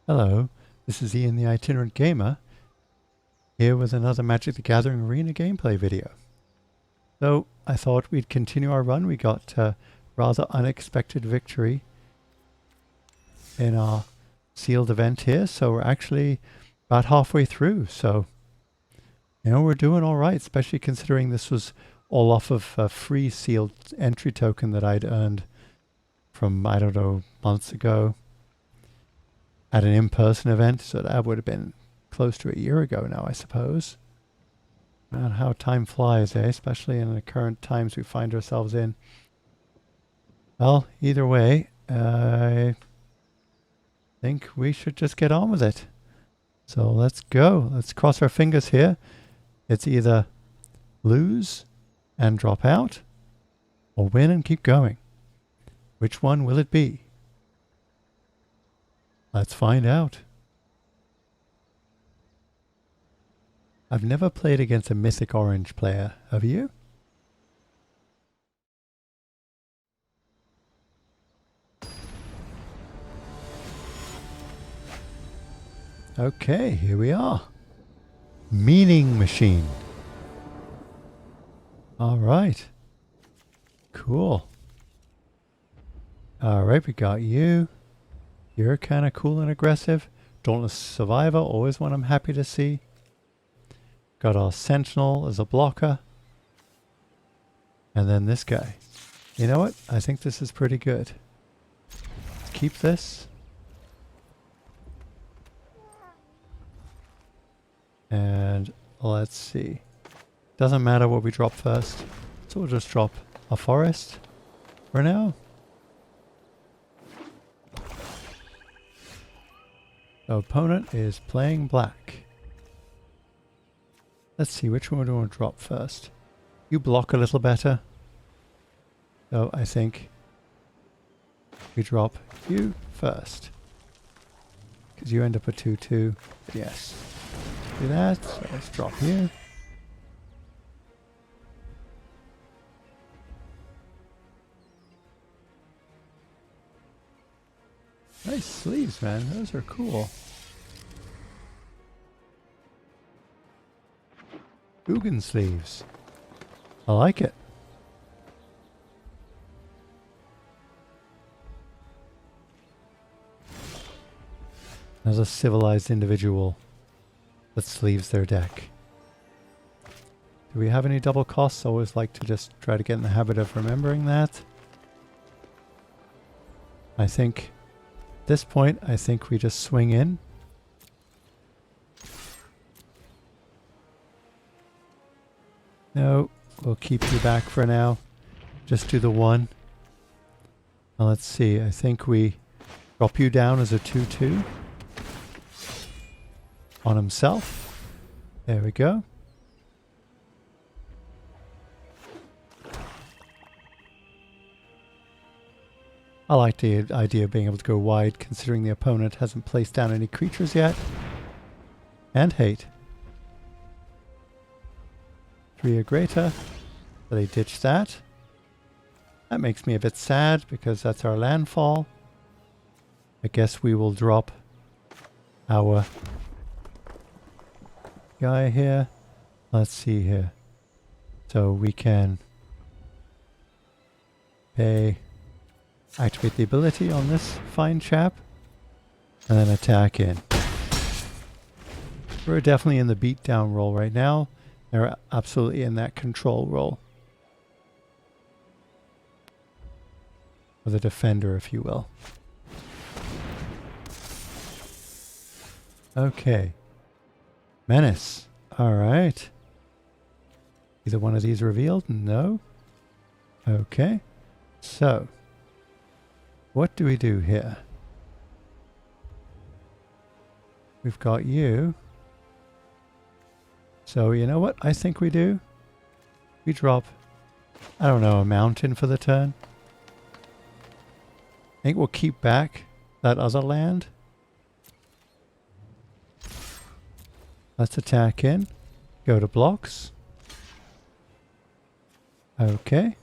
Hello, this is Ian the Itinerant Gamer, here with another Magic the Gathering Arena gameplay video. So, I thought we'd continue our run. We got a rather unexpected victory in our sealed event here, so we're actually about halfway through, so we're doing alright, especially considering this was all off of a free sealed entry token that I'd earned from, I don't know, months ago at an in-person event, so that would have been close to a year ago now, I suppose. Man, how time flies, eh? Especially in the current times we find ourselves in. Well, either way, I think we should just get on with it. So let's go. Let's cross our fingers here. It's either lose and drop out, or win and keep going. Which one will it be? Let's find out. I've never played against a Mythic Orange player, have you? Okay, here we are. Meaning Machine. Alright. Cool. Alright, we got you. You're kind of cool and aggressive. Dauntless Survivor, always one I'm happy to see. Got our Sentinel as a blocker. And then this guy. You know what? I think this is pretty good. Let's keep this. And let's see. Doesn't matter what we drop first. So we'll just drop a forest for now. The opponent is playing black. Let's see, which one do we want to drop first? You block a little better. So I think we drop you first. Because you end up a 2-2. Yes. Do that. So let's drop you. Nice sleeves, man. Those are cool. Ugin sleeves. I like it. As a civilized individual that sleeves their deck. Do we have any double costs? I always like to just try to get in the habit of remembering that. I think at this point, I think we just swing in. No, we'll keep you back for now. Just do the one. Now let's see, I think we drop you down as a 2-2 on himself. There we go. I like the idea of being able to go wide considering the opponent hasn't placed down any creatures yet. And hate. 3 or greater. So they ditch that. That makes me a bit sad because that's our landfall. I guess we will drop our guy here. Let's see here. So we can activate the ability on this fine chap. And then attack in. We're definitely in the beatdown role right now. They're absolutely in that control role. Or the defender, if you will. Okay. Menace. Alright. Either one of these revealed? No. Okay. So. What do we do here? We've got you. So, you know what I think we do? We drop, I don't know, a mountain for the turn. I think we'll keep back that other land. Let's attack in. Go to blocks. Okay.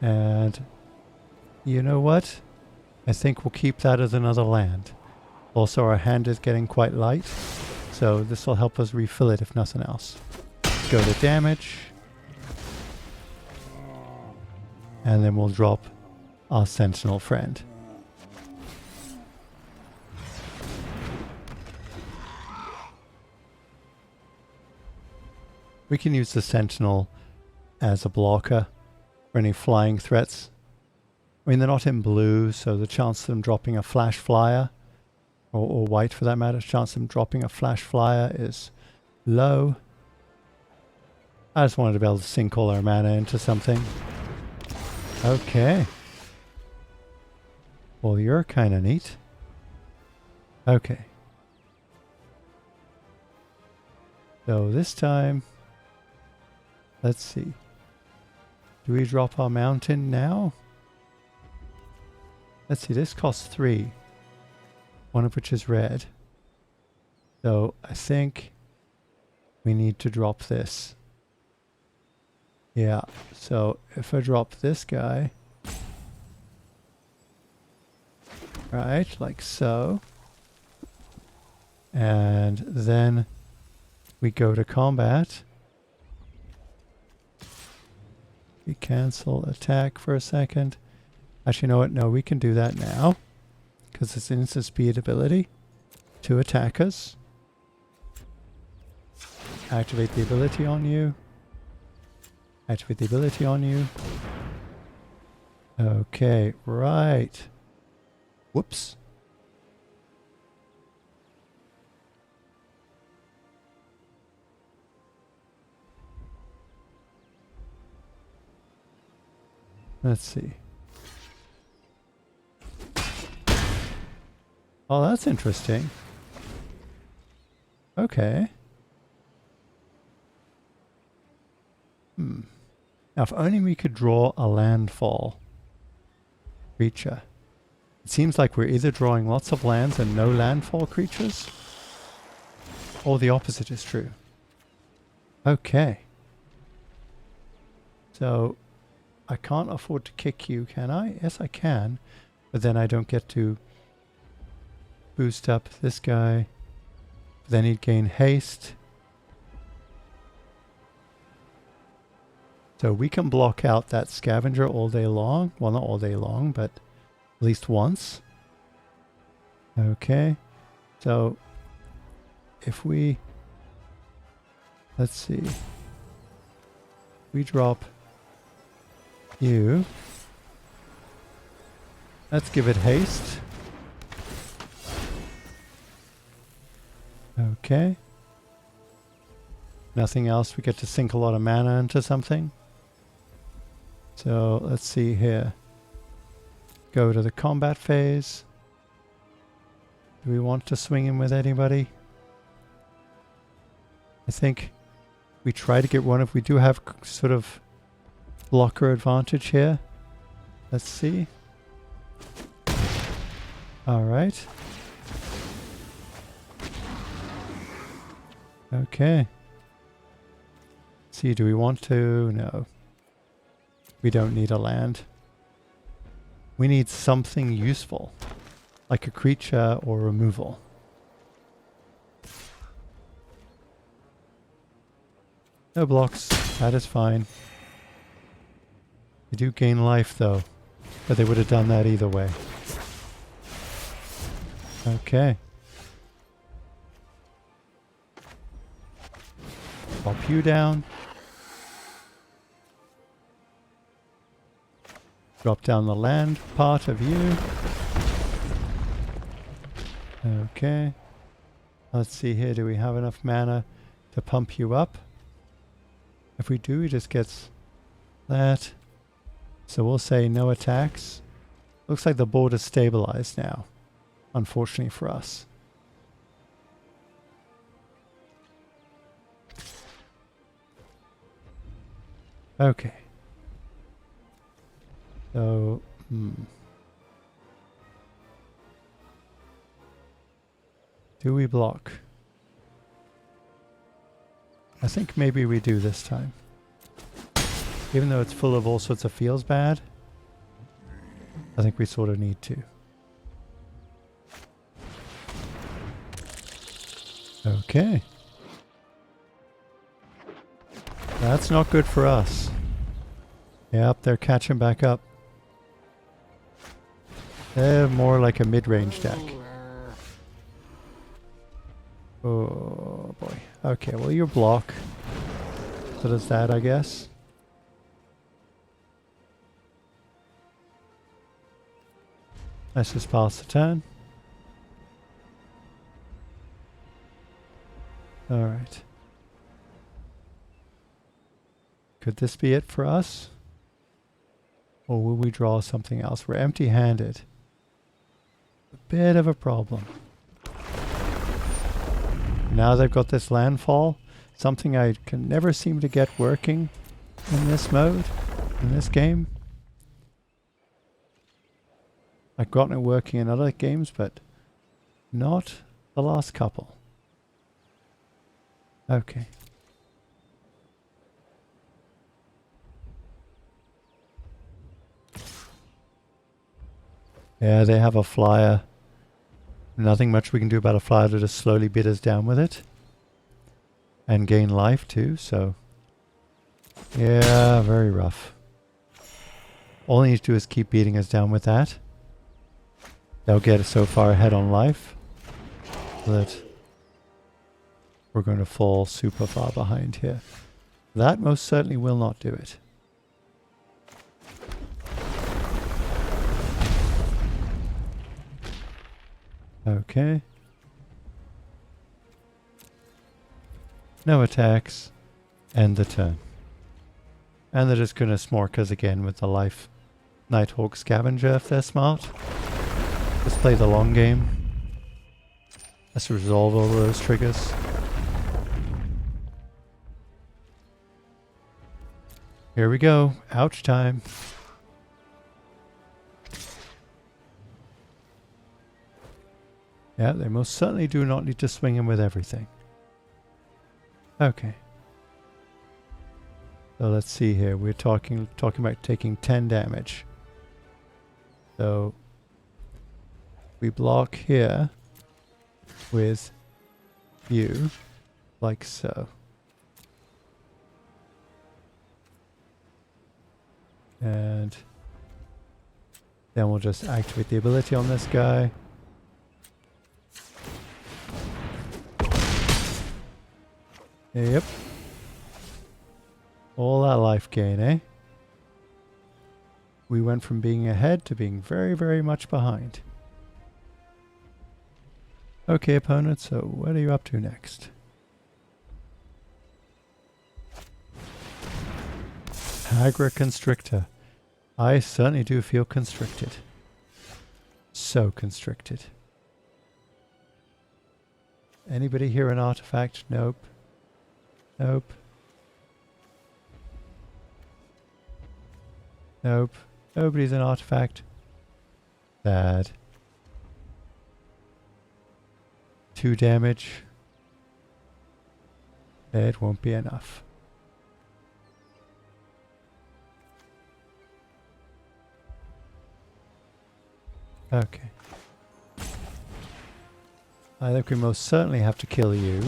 And You know what? I think we'll keep that as another land. Also, our hand is getting quite light, so this will help us refill it if nothing else. Go to damage. And then we'll drop our Sentinel friend. We can use the Sentinel as a blocker for any flying threats. I mean, they're not in blue, so the chance of them dropping a flash flyer, or white for that matter, the chance of them dropping a flash flyer is low. I just wanted to be able to sink all our mana into something. Okay. Well, you're kind of neat. Okay. So this time, let's see. Do we drop our mountain now? Let's see, this costs 3. One of which is red. So I think we need to drop this. Yeah, so if I drop this guy, right, like so, and then we go to combat, we cancel attack for a second. Actually, you know what? No, we can do that now, because it's instant speed ability to attack us. Activate the ability on you. Activate the ability on you. Okay, right. Whoops. Let's see. Oh, that's interesting. Okay. Now, if only we could draw a landfall creature. It seems like we're either drawing lots of lands and no landfall creatures, or the opposite is true. Okay. So, I can't afford to kick you, can I? Yes, I can. But then I don't get to boost up this guy. Then he'd gain haste. So we can block out that scavenger all day long. Well, not all day long, but at least once. Okay. So if we... Let's see. We drop you. Let's give it haste. Okay. Nothing else. We get to sink a lot of mana into something. So let's see here. Go to the combat phase. Do we want to swing in with anybody? I think we try to get one if we do have sort of blocker advantage here. Let's see. Alright. Okay. See, do we want to? No. We don't need a land. We need something useful, like a creature or removal. No blocks, that is fine. They do gain life though, but they would have done that either way. Okay. Pop you down. Drop down the land part of you. Okay. Let's see here. Do we have enough mana to pump you up? If we do, he just gets that. So we'll say no attacks. Looks like the board is stabilized now, unfortunately for us. Okay. So, do we block? I think maybe we do this time. Even though it's full of all sorts of feels bad. I think we sort of need to. Okay. That's not good for us. Yep, they're catching back up. They're more like a mid-range deck. Oh boy. Okay, well you block. So does that, I guess. Let's just pass the turn. Alright. Could this be it for us? Or will we draw something else? We're empty-handed. A bit of a problem. Now they've got this landfall. Something I can never seem to get working in this mode, in this game. I've gotten it working in other games, but not the last couple. Okay. Yeah, they have a flyer. Nothing much we can do about a flyer to just slowly beat us down with it. And gain life too, so... yeah, very rough. All they need to do is keep beating us down with that. They'll get us so far ahead on life that we're going to fall super far behind here. That most certainly will not do it. Okay. No attacks. End the turn. And they're just going to smork us again with the life Nighthawk Scavenger if they're smart. Just play the long game. Let's resolve all those triggers. Here we go. Ouch time. Yeah, they most certainly do not need to swing in with everything. Okay. So let's see here. We're talking about taking 10 damage. So we block here with you, like so. And then we'll just activate the ability on this guy. Yep. All that life gain, eh? We went from being ahead to being very, very much behind. Okay, opponent, so what are you up to next? Agra Constrictor. I certainly do feel constricted. So constricted. Anybody hear an artifact? Nope. Nope. Nope. Nobody's an artifact. Bad. 2 damage. It won't be enough. Okay. I think we most certainly have to kill you.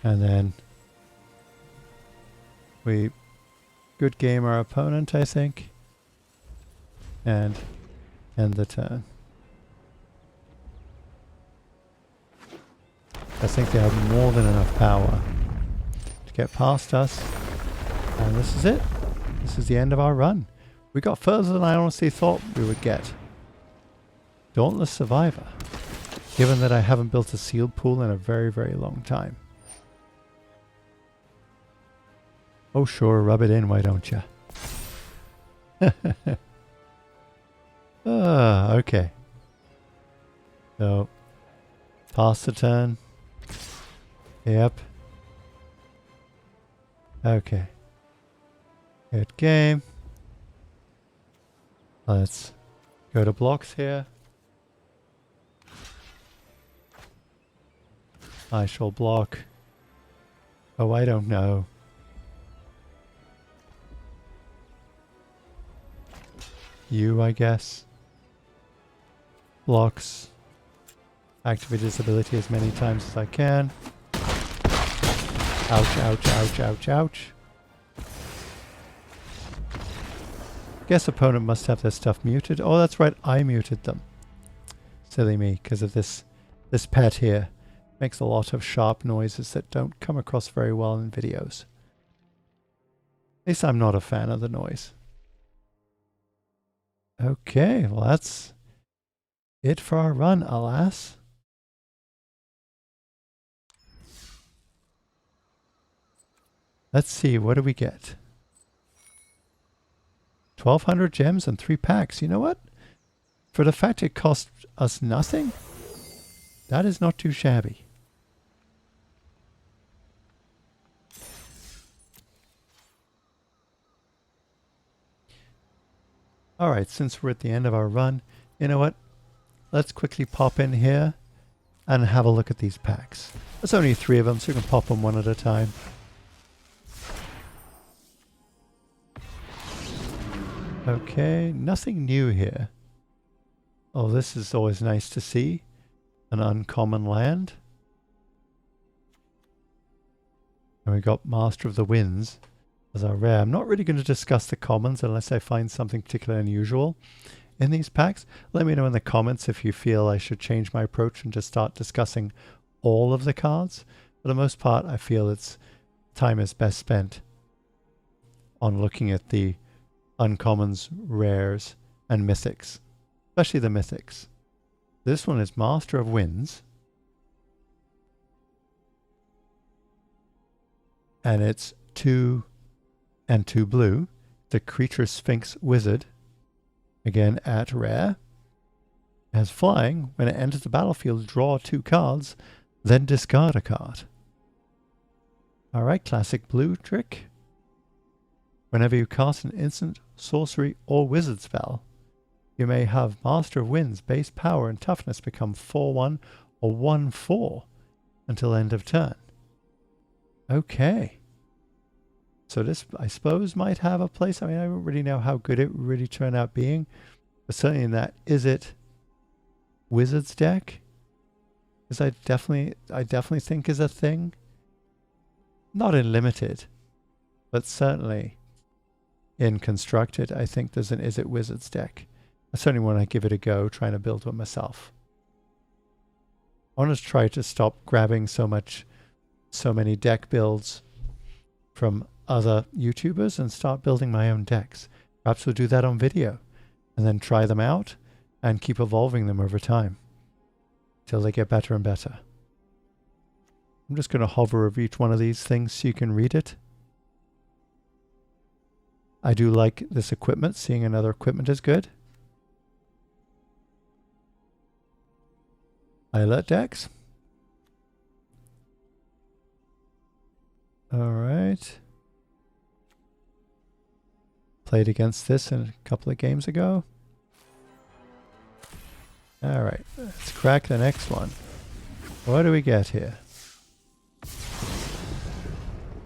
And then we good game our opponent, I think. And end the turn. I think they have more than enough power to get past us. And this is it. This is the end of our run. We got further than I honestly thought we would get. Dauntless Survivor. Given that I haven't built a sealed pool in a very, very long time. Oh sure, rub it in, why don't you? Okay. So, pass the turn. Yep. Okay. Good game. Let's go to blocks here. I shall block. Oh, I don't know. U, I guess. Blocks. Activate his ability as many times as I can. Ouch, ouch, ouch, ouch, ouch. Guess opponent must have their stuff muted. Oh, that's right, I muted them. Silly me, because of this pet here. Makes a lot of sharp noises that don't come across very well in videos. At least I'm not a fan of the noise. Okay, well that's it for our run, alas. Let's see, what do we get? 1,200 gems and 3 packs. You know what? For the fact it cost us nothing, that is not too shabby. Alright, since we're at the end of our run, you know what? Let's quickly pop in here and have a look at these packs. There's only 3 of them, so you can pop them one at a time. Okay, nothing new here. Oh, this is always nice to see. An uncommon land. And we got Master of the Winds as our rare. I'm not really going to discuss the commons unless I find something particularly unusual in these packs. Let me know in the comments if you feel I should change my approach and just start discussing all of the cards. For the most part, I feel it's time is best spent on looking at the uncommons, rares, and mythics. Especially the mythics. This one is Master of Winds. And it's 2 and 2 blue. The Creature Sphinx Wizard. Again at rare. Has flying. When it enters the battlefield, draw 2 cards, then discard a card. Alright, classic blue trick. Whenever you cast an instant, sorcery, or wizard spell, you may have Master of Winds base power and toughness become 4/1 or 1/4 until end of turn. Okay. So this, I suppose, might have a place. I mean, I don't really know how good it really turned out being. But certainly in that Is It Wizards deck, because I definitely think is a thing. Not in Limited, but certainly in Constructed, I think there's an Is It Wizards deck. I certainly want to give it a go, trying to build one myself. I want to try to stop grabbing so many deck builds from other YouTubers and start building my own decks. Perhaps we'll do that on video and then try them out and keep evolving them over time till they get better and better. I'm just going to hover over each one of these things so you can read it. I do like this equipment. Seeing another equipment is good. Islet decks. Alright. Played against this a couple of games ago. Alright, let's crack the next one. What do we get here?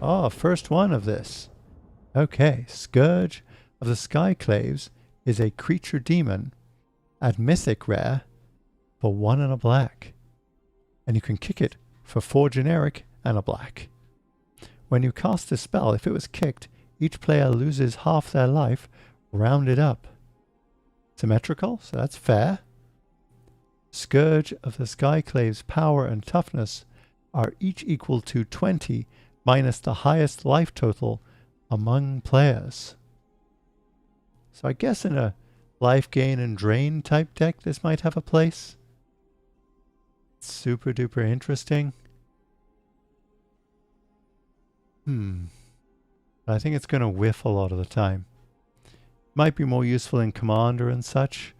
Oh, first one of this. Okay, Scourge of the Skyclaves is a creature demon at Mythic rare for 1 and a black. And you can kick it for 4 generic and a black. When you cast a spell, if it was kicked, each player loses half their life, rounded up. Symmetrical, so that's fair. Scourge of the Skyclave's power and toughness are each equal to 20 minus the highest life total among players. So I guess in a life gain and drain type deck this might have a place. Super duper interesting. But I think it's going to whiff a lot of the time. Might be more useful in Commander and such,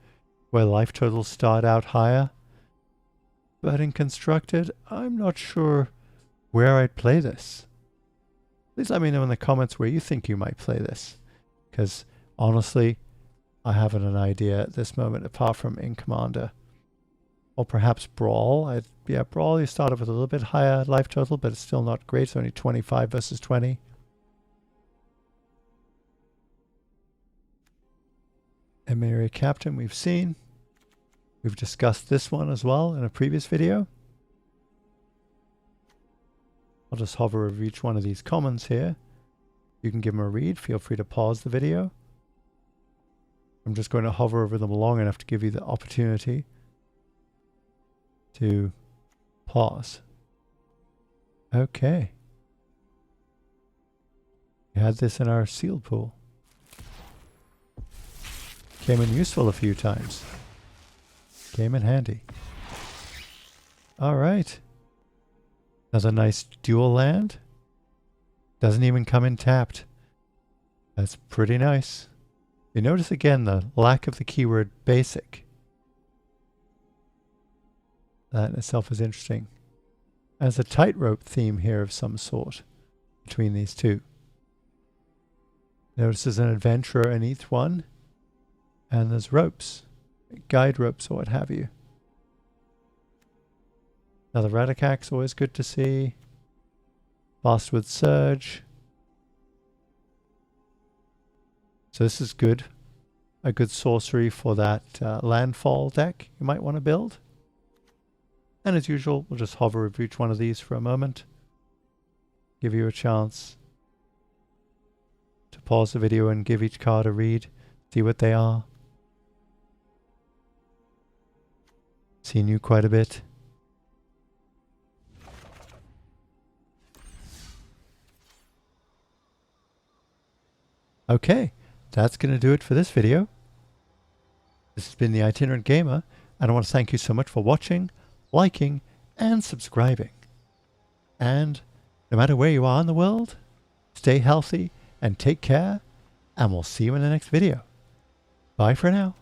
where life totals start out higher. But in Constructed, I'm not sure where I'd play this. Please let me know in the comments where you think you might play this. Because honestly, I haven't an idea at this moment apart from in Commander. Or perhaps Brawl. Yeah, Brawl you start off with a little bit higher life total, but it's still not great. It's only 25 versus 20. Area Captain we've seen. We've discussed this one as well in a previous video. I'll just hover over each one of these commons here. You can give them a read. Feel free to pause the video. I'm just going to hover over them long enough to give you the opportunity to pause. Okay. We had this in our sealed pool. Came in useful a few times. Came in handy. Alright. Another nice dual land. Doesn't even come in tapped. That's pretty nice. You notice again the lack of the keyword basic. That in itself is interesting. There's a tightrope theme here of some sort between these two. Notice there's an adventurer in each one. And there's ropes. Guide ropes or what have you. Another Radicax, always good to see. Bastwood Surge. So this is good. A good sorcery for that landfall deck you might want to build. And as usual, we'll just hover over each one of these for a moment. Give you a chance to pause the video and give each card a read. See what they are. Seen you quite a bit. Okay, that's going to do it for this video. This has been the Itinerant Gamer, and I want to thank you so much for watching, liking, and subscribing. And no matter where you are in the world, stay healthy and take care, and we'll see you in the next video. Bye for now.